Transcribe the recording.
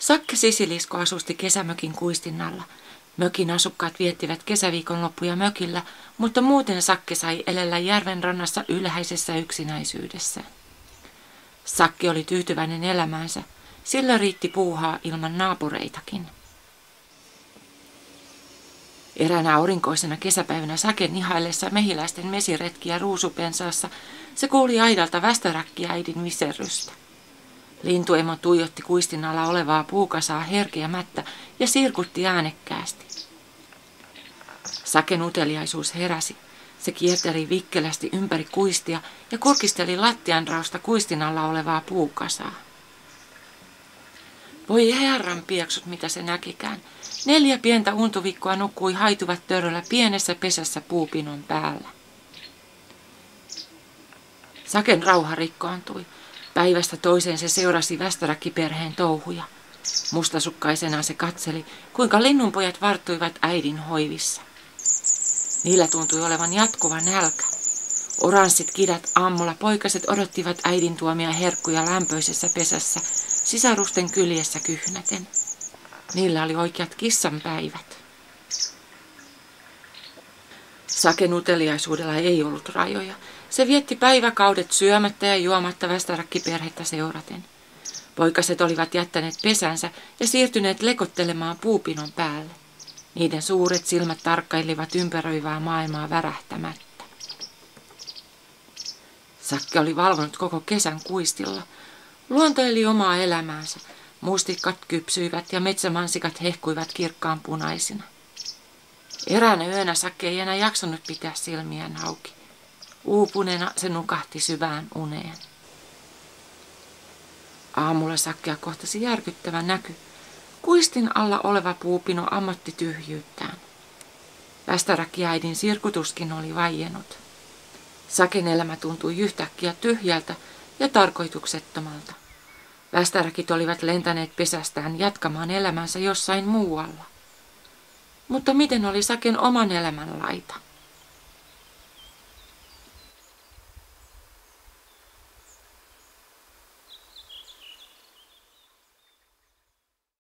Sakke Sisilisko asusti kesämökin kuistinnalla. Mökin asukkaat viettivät kesäviikonloppuja mökillä, mutta muuten Sakke sai elellä järven rannassa ylhäisessä yksinäisyydessä. Sakke oli tyytyväinen elämäänsä, sillä riitti puuhaa ilman naapureitakin. Eräänä aurinkoisena kesäpäivänä Saken ihaillessa mehiläisten mesiretkiä ruusupensaassa se kuuli aidalta västäräkkiäidin viserrystä. Lintuemo tuijotti kuistin alla olevaa puukasaa herkeämättä ja sirkutti äänekkäästi. Saken uteliaisuus heräsi. Se kierteli vikkelästi ympäri kuistia ja kurkisteli lattianrausta kuistin alla olevaa puukasaa. Voi herran pieksut, mitä se näkikään. 4 pientä untuvikkoa nukkui haituvat töröllä pienessä pesässä puupinon päällä. Saken rauha rikkoantui. Päivästä toiseen se seurasi västäräkkiperheen touhuja. Mustasukkaisena se katseli, kuinka linnunpojat varttuivat äidin hoivissa. Niillä tuntui olevan jatkuva nälkä. Oranssit kidat aamulla poikaset odottivat äidin tuomia herkkuja lämpöisessä pesässä, sisarusten kyljessä kyhnäten. Niillä oli oikeat kissanpäivät. Saken uteliaisuudella ei ollut rajoja. Se vietti päiväkaudet syömättä ja juomatta västäräkkiperhettä seuraten. Poikaset olivat jättäneet pesänsä ja siirtyneet lekottelemaan puupinon päälle. Niiden suuret silmät tarkkailivat ympäröivää maailmaa värähtämättä. Sakke oli valvonut koko kesän kuistilla. Luonto eli omaa elämäänsä. Mustikat kypsyivät ja metsämansikat hehkuivat kirkkaan punaisina. Eräänä yönä Sakke ei enää jaksanut pitää silmiään auki. Uupuneena se nukahti syvään uneen. Aamulla Sakkea kohtasi järkyttävä näky. Kuistin alla oleva puupino ammotti tyhjyyttään. Västäräkkiäidin sirkutuskin oli vaiennut. Saken elämä tuntui yhtäkkiä tyhjältä ja tarkoituksettomalta. Västäräkit olivat lentäneet pesästään jatkamaan elämänsä jossain muualla. Mutta miten oli Saken oman elämän laita?